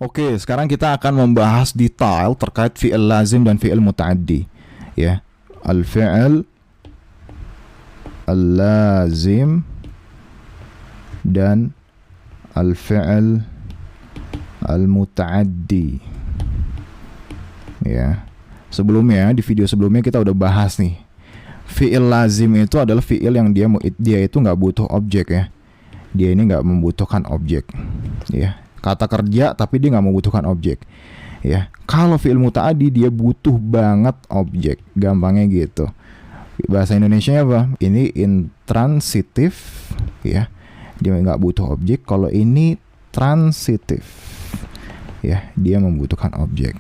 Oke, sekarang kita akan membahas detail terkait fi'il lazim dan fi'il muta'addi. Ya, al-fi'il al-lazim dan al-fi'il al-muta'addi. Ya. Sebelumnya di video sebelumnya kita udah bahas nih. Fi'il lazim itu adalah fi'il yang dia itu nggak butuh objek ya. Dia ini nggak membutuhkan objek. Ya. Kata kerja tapi dia nggak membutuhkan objek. Ya. Kalau fi'il muta'addi dia butuh banget objek. Gampangnya gitu. Bahasa Indonesia apa? Ini intransitif ya. Dia nggak butuh objek. Kalau ini transitif ya, dia membutuhkan objek.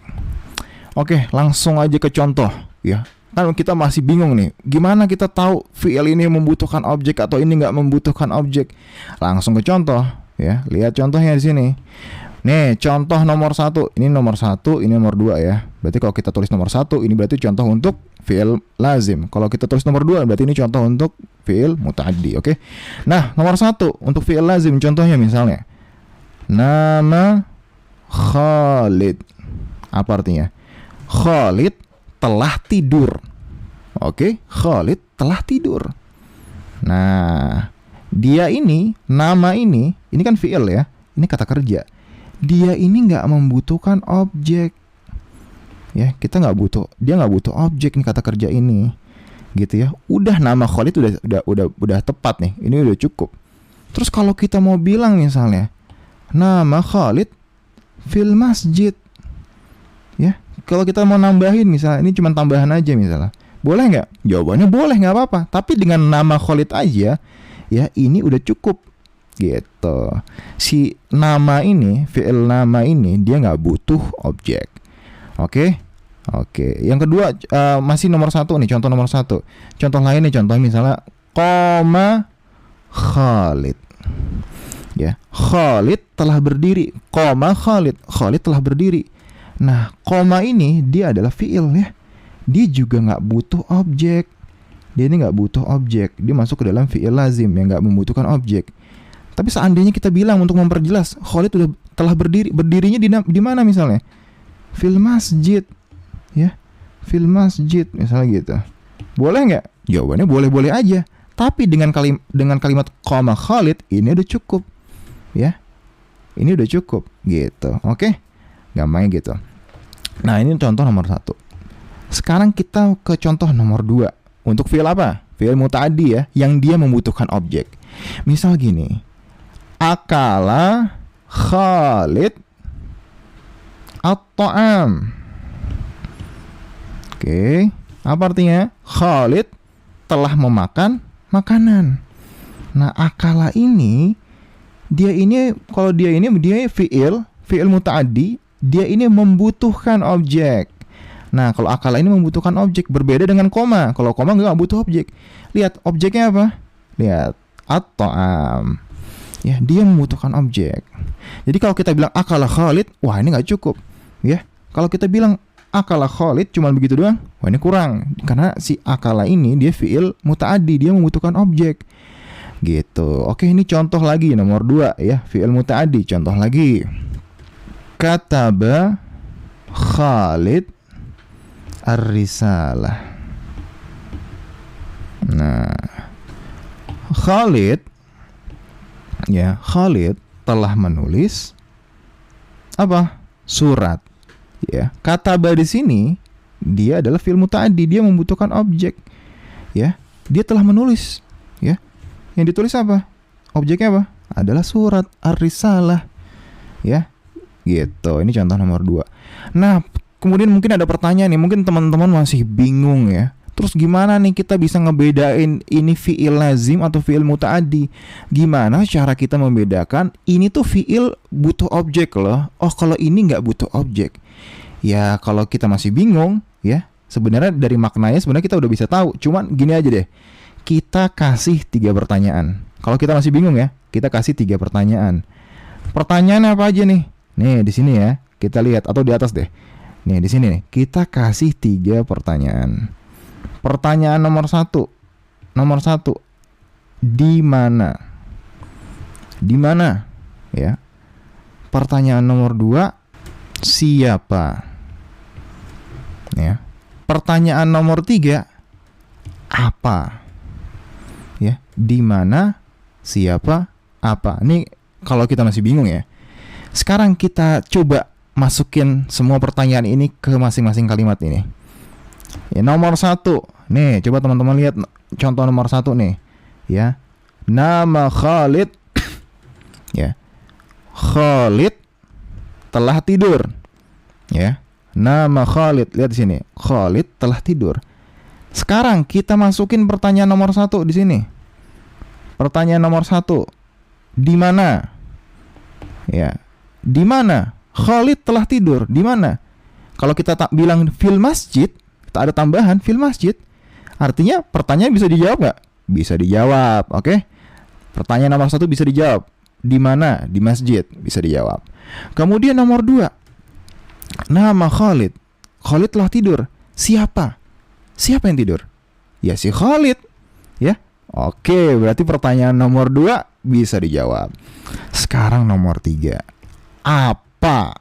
Oke, langsung aja ke contoh ya. Kan kita masih bingung nih, gimana kita tahu fi'il ini membutuhkan objek atau ini nggak membutuhkan objek? Langsung ke contoh ya. Lihat contohnya di sini. Nih, contoh nomor 1. Ini nomor 1, ini nomor 2 ya. Berarti kalau kita tulis nomor 1, ini berarti contoh untuk fi'il lazim. Kalau kita tulis nomor 2, berarti ini contoh untuk fi'il muta'addi, oke? Nah, nomor 1 untuk fi'il lazim contohnya misalnya nama Khalid. Apa artinya? Khalid telah tidur. Oke, Khalid telah tidur. Nah, dia ini, nama ini kan fi'il ya. Ini kata kerja. Dia ini nggak membutuhkan objek. Ya, kita nggak butuh. Dia nggak butuh objek nih kata kerja ini. Gitu ya. Udah nama Khalid udah tepat nih. Ini udah cukup. Terus kalau kita mau bilang misalnya nama Khalid fil masjid. Ya, kalau kita mau nambahin misalnya, ini cuma tambahan aja misalnya, boleh nggak? Jawabannya boleh, nggak apa-apa. Tapi dengan nama Khalid aja, ya ini udah cukup gitu. Si nama ini, fi'il nama ini, dia nggak butuh objek. Oke. Yang kedua masih nomor 1 nih, contoh nomor 1. Contoh lain nih, contoh misalnya qama Khalid. Ya, Khalid telah berdiri. Qama Khalid. Khalid telah berdiri. Nah, koma ini dia adalah fi'il ya. Dia juga nggak butuh objek. Dia ini nggak butuh objek. Dia masuk ke dalam fi'il lazim yang nggak membutuhkan objek. Tapi seandainya kita bilang untuk memperjelas, Khalid telah berdiri. Berdirinya di mana misalnya? Fil masjid. Ya, fil masjid misalnya gitu. Boleh nggak? Jawabannya boleh-boleh aja. Tapi dengan kalimat koma Khalid ini udah cukup. Ya, ini udah cukup gitu. Oke? Gampangnya gitu. Nah, ini contoh nomor 1. Sekarang kita ke contoh nomor 2. Untuk fi'il apa? Fi'il muta'addi ya, yang dia membutuhkan objek. Misal gini, akala Khalid at-ta'am. Oke, apa artinya? Khalid telah memakan makanan. Nah, akala ini dia fi'il muta'addi. Dia ini membutuhkan objek. Nah, kalau akala ini membutuhkan objek, berbeda dengan koma. Kalau koma nggak butuh objek. Lihat objeknya apa? Lihat at-ta'am. Ya, dia membutuhkan objek. Jadi kalau kita bilang akala Khalid, wah ini nggak cukup. Ya, kalau kita bilang akala Khalid cuma begitu doang, wah ini kurang. Karena si akala ini dia fi'il muta'addi, dia membutuhkan objek. Gitu. Oke, ini contoh lagi nomor 2 ya, fi'il muta'addi. Contoh lagi. Kataba Khalid ar-risalah. Nah, Khalid telah menulis apa? Surat. Ya, kataba di sini dia adalah fi'il muta'addi, dia membutuhkan objek. Ya, dia telah menulis. Ya, yang ditulis apa? Objeknya apa? Adalah surat ar-risalah. Ya. Gitu, ini contoh nomor 2. Nah, kemudian mungkin ada pertanyaan nih, mungkin teman-teman masih bingung ya. Terus gimana nih kita bisa ngebedain ini fi'il lazim atau fi'il muta'addi? Gimana cara kita membedakan ini tuh fi'il butuh objek loh, oh kalau ini nggak butuh objek? Ya kalau kita masih bingung ya, sebenarnya dari maknanya sebenarnya kita udah bisa tahu. Cuman gini aja deh, kita kasih 3 pertanyaan. Kalau kita masih bingung ya, kita kasih 3 pertanyaan. Pertanyaan apa aja nih? Nih di sini ya, kita lihat atau di atas deh. Nih di sini nih, kita kasih 3 pertanyaan. Pertanyaan nomor 1, di mana? Di mana? Ya. Pertanyaan nomor 2, siapa. Ya. Pertanyaan nomor 3, apa. Ya, di mana, siapa, apa. Ini kalau kita masih bingung ya. Sekarang kita coba masukin semua pertanyaan ini ke masing-masing kalimat ini. Ya, nomor 1. Nih, coba teman-teman lihat contoh nomor 1 nih. Ya. Nama Khalid. Ya. Khalid telah tidur. Ya. Nama Khalid, lihat di sini. Khalid telah tidur. Sekarang kita masukin pertanyaan nomor 1 di sini. Pertanyaan nomor 1. Di mana? Ya. Di mana? Khalid telah tidur. Di mana? Kalau kita bilang fil masjid, kita ada tambahan fil masjid. Artinya pertanyaan bisa dijawab nggak? Bisa dijawab, oke? Pertanyaan nomor 1 bisa dijawab. Di mana? Di masjid, bisa dijawab. Kemudian nomor 2. Nama Khalid. Khalid telah tidur. Siapa? Siapa yang tidur? Ya si Khalid. Ya. Oke, berarti pertanyaan nomor 2 bisa dijawab. Sekarang nomor 3. Apa?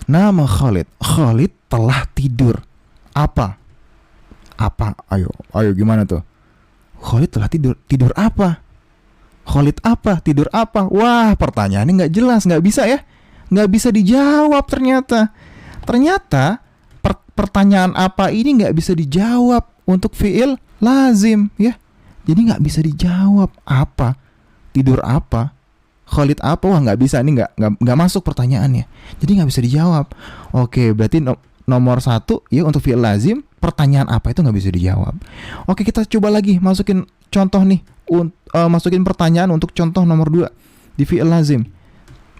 Nama Khalid. Khalid telah tidur. Apa? Apa? Ayo gimana tuh? Khalid telah tidur. Tidur apa? Khalid apa? Tidur apa? Wah, pertanyaannya nggak jelas, nggak bisa ya? Nggak bisa dijawab ternyata. Ternyata pertanyaan apa ini nggak bisa dijawab untuk fiil lazim ya. Jadi nggak bisa dijawab. Apa? Tidur apa? Khalid apa? Wah, nggak bisa, ini nggak masuk pertanyaannya. Jadi nggak bisa dijawab. Oke, berarti nomor 1 ya untuk fiil lazim, pertanyaan apa itu nggak bisa dijawab. Oke, kita coba lagi masukin contoh nih. Masukin pertanyaan untuk contoh nomor 2 di fiil lazim.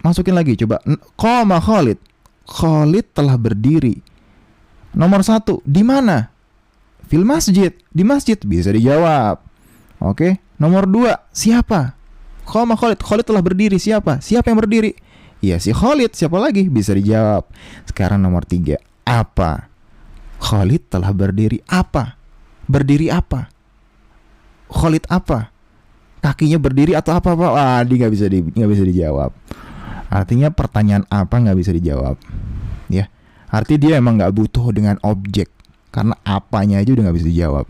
Masukin lagi coba. Qama Khalid. Khalid telah berdiri. Nomor 1, di mana? Fil masjid. Di masjid, bisa dijawab. Oke. Nomor 2, siapa? Qama Khalid. Khalid telah berdiri. Siapa? Siapa yang berdiri? Ya si Khalid. Siapa lagi? Bisa dijawab. Sekarang nomor 3, apa? Khalid telah berdiri. Apa? Berdiri apa? Khalid apa? Kakinya berdiri atau apa? Wah, dia nggak bisa dijawab. Artinya pertanyaan apa nggak bisa dijawab. Ya. Artinya dia emang nggak butuh dengan objek. Karena apanya aja udah nggak bisa dijawab.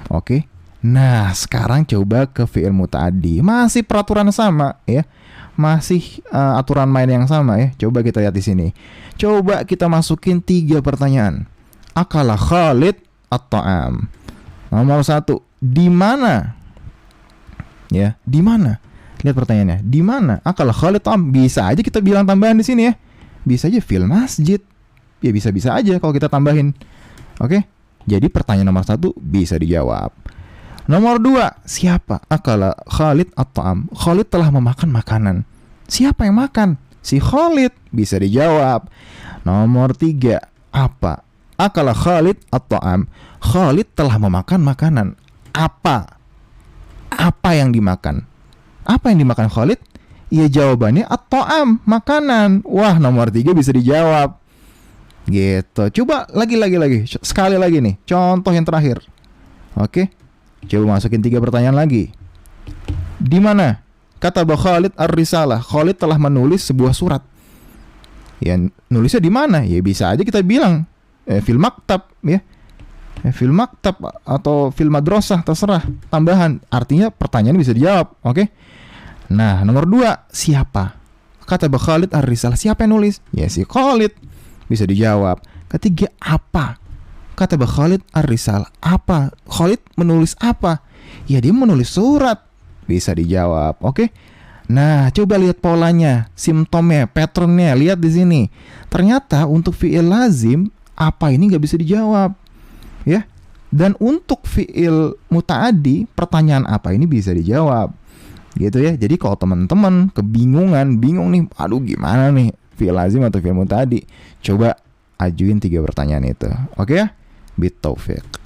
Oke. Nah, sekarang coba ke fi'il muta'addi. Masih peraturan sama ya. Masih aturan main yang sama ya. Coba kita lihat di sini. Coba kita masukin 3 pertanyaan. Akala Khalid at-ta'am. Nomor 1, di mana? Ya, di mana? Lihat pertanyaannya. Di mana? Akala Khalid at-ta'am. Bisa aja kita bilang tambahan di sini ya. Bisa aja fil masjid. Ya bisa-bisa aja kalau kita tambahin. Oke. Jadi pertanyaan nomor 1 bisa dijawab. Nomor 2, siapa? Akala Khalid at-ta'am. Khalid telah memakan makanan. Siapa yang makan? Si Khalid. Bisa dijawab. Nomor 3, apa? Akala Khalid at-ta'am. Khalid telah memakan makanan. Apa? Apa yang dimakan? Apa yang dimakan Khalid? Ya jawabannya at-ta'am, makanan. Wah, nomor 3 bisa dijawab. Gitu. Coba lagi. Sekali lagi nih. Contoh yang terakhir. Oke. Coba masukin 3 pertanyaan lagi. Di mana? Kata Khalid ar-risalah. Khalid telah menulis sebuah surat. Ya, nulisnya di mana? Ya bisa aja kita bilang fil maktab ya. Fil maktab atau fil madrasah, terserah. Tambahan. Artinya pertanyaan bisa dijawab. Oke. Nah, nomor 2, siapa? Kata Khalid ar-risalah. Siapa yang nulis? Ya si Khalid. Bisa dijawab. Ketiga, apa? Kata Khalid ar-risalah. Apa? Khalid menulis apa? Ya dia menulis surat. Bisa dijawab. Oke. Nah, coba lihat polanya, simptomnya, patternnya. Lihat di sini. Ternyata untuk fi'il lazim, apa ini nggak bisa dijawab. Ya. Dan untuk fi'il muta'addi, pertanyaan apa ini bisa dijawab. Gitu ya. Jadi kalau teman-teman bingung nih, aduh gimana nih fi'il lazim atau fi'il muta'addi, coba ajuin 3 pertanyaan itu. Oke ya? Bitaufiq.